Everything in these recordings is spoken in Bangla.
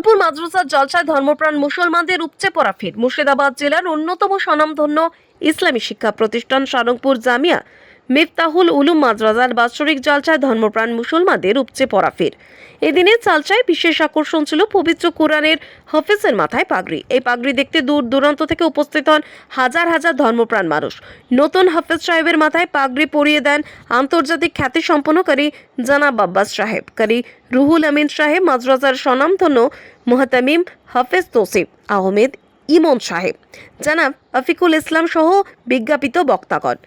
সারংপুর মাদ্রাসার জলসায় ধর্মপ্রাণ মুসলমানদের উপচে পড়া ভিড়। মুর্শিদাবাদ জেলার অন্যতম স্বনামধন্য ইসলামী শিক্ষা প্রতিষ্ঠান সারংপুর জামিয়া মিফতাহুল উলুম মাদ্রাসার বাৎসরিক জলসায় ধর্মপ্রাণ মুসলমানদের উপচে পড়া ভিড়। এদিনের জলসায় বিশেষ আকর্ষণ ছিল পবিত্র কোরআনের হাফেজের মাথায় পাগড়ি। এই পাগড়ি দেখতে দূর দূরান্ত থেকে উপস্থিত হন হাজার হাজার ধর্মপ্রাণ মানুষ। নতুন হাফেজ সাহেবের মাথায় পাগড়ি পরিয়ে দেন আন্তর্জাতিক খ্যাতি সম্পন্নকারী জনাব আব্বাস সাহেব, কারি রুহুল আমিন সাহেব, মাদ্রাসার স্বনামধন্য মুহতামিম হাফেজ তৌসিফ আহমেদ ইমন সাহেব, জনাব আফিকুল ইসলাম সহ বিজ্ঞাপিত বক্তাগণ।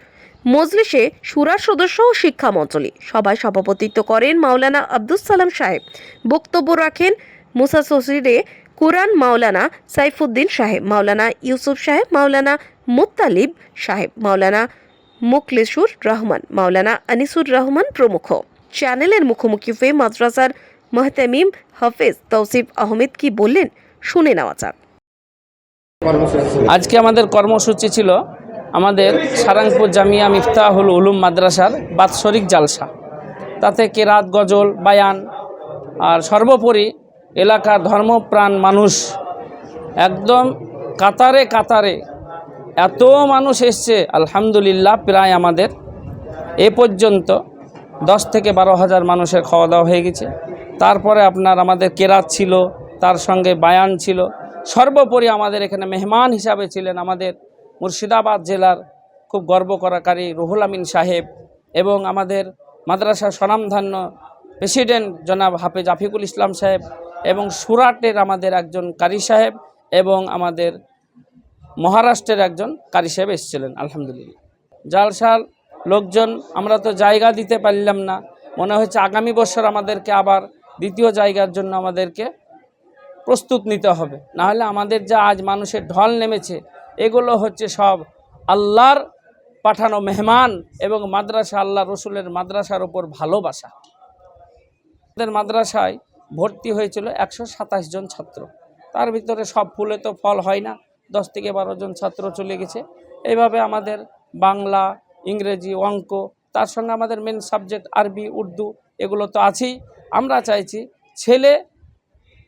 মজলিসে সুরার সদস্য ও শিক্ষা মণ্ডলী সভায় সভাপতিত্ব করেন মাওলানা আব্দুস সালাম সাহেব। বক্তব্য রাখেন মুসা সসিরে কুরআন মাওলানা সাইফুদ্দিন সাহেব, মাওলানা ইউসুফ সাহেব, মাওলানা মুত্তালিব সাহেব, মাওলানা মুখলেসুর রহমান, মাওলানা আনিসুর রহমান প্রমুখ। চ্যানেলের মুখোমুখি হয়ে মাদ্রাসার মুহতামিম হাফেজ তৌসিফ আহমেদ কি বললেন শুনে নেওয়া যাক। আজকে আমাদের কর্মসূচি ছিল আমাদের সারাংপুর জামিয়া মিফতাহুল উলুম মাদ্রাসার বাৎসরিক জালসা। তাতে কেরাত, গজল, বায়ান আর সর্বোপরি এলাকার ধর্মপ্রাণ মানুষ একদম কাতারে কাতারে এত মানুষ এসছে আলহামদুলিল্লাহ। প্রায় আমাদের এ পর্যন্ত 10 থেকে 12 হাজার মানুষের খাওয়া দাওয়া হয়ে গেছে। তারপরে আপনার আমাদের কেরাত ছিল, তার সঙ্গে বায়ান ছিল। সর্বোপরি আমাদের এখানে মেহমান হিসাবে ছিলেন আমাদের মুর্শিদাবাদ জেলার খুব গর্ব করাকারী রুহুল আমিন সাহেব এবং আমাদের মাদ্রাসার স্বনামধন্য প্রেসিডেন্ট জনাব হাফেজ আফিকুল ইসলাম সাহেব এবং সুরাটের আমাদের একজন কারি সাহেব এবং আমাদের মহারাষ্ট্রের একজন কারি সাহেব এসেছিলেন। আলহামদুলিল্লাহ জালসার লোকজন আমরা তো জায়গা দিতে পারলাম না। মনে হচ্ছে আগামী বছর আমাদেরকে আবার দ্বিতীয় জায়গার জন্য আমাদেরকে প্রস্তুত নিতে হবে, না হলে আমাদের যা আজ মানুষের ঢল নেমেছে এগুলো হচ্ছে সব আল্লাহর পাঠানো মেহমান এবং মাদ্রাসা আল্লাহ রসুলের মাদ্রাসার ওপর ভালোবাসা। আমাদের মাদ্রাসায় ভর্তি হয়েছিল 127 জন ছাত্র। তার ভিতরে সব ফুলে তো ফল হয় না, 10 থেকে 12 জন ছাত্র চলে গেছে। এইভাবে আমাদের বাংলা, ইংরেজি, অঙ্ক, তার সঙ্গে আমাদের মেন সাবজেক্ট আরবি, উর্দু এগুলো তো আছেই। আমরা চাইছি ছেলে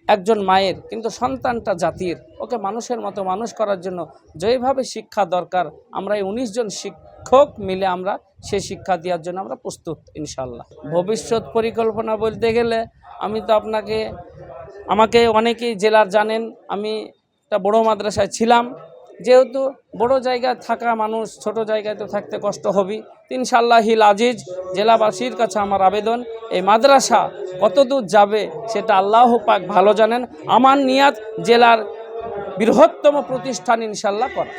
একজন মায়ের, কিন্তু সন্তানটা জাতির, ওকে মানুষের মতো মানুষ করার জন্য যেভাবে শিক্ষা দরকার আমরা এই 19 জন শিক্ষক মিলে আমরা সেই শিক্ষা দেওয়ার জন্য আমরা প্রস্তুত ইনশাআল্লাহ। ভবিষ্যৎ পরিকল্পনা বলতে গেলে আমি তো আমাকে অনেকেই জেলার জানেন, আমি একটা বড় মাদ্রাসায় ছিলাম। যেহেতু বড় জায়গায় থাকা মানুষ ছোট জায়গায় তো থাকতে কষ্ট হবে। ইনশাআল্লাহিল আজিজ জেলাবাসীর কাছে আমার আবেদন, এই মাদ্রাসা কতদূর যাবে সেটা আল্লাহ পাক ভালো জানেন। আমার নিয়াত জেলার বৃহত্তম প্রতিষ্ঠান ইনশাআল্লাহ করা।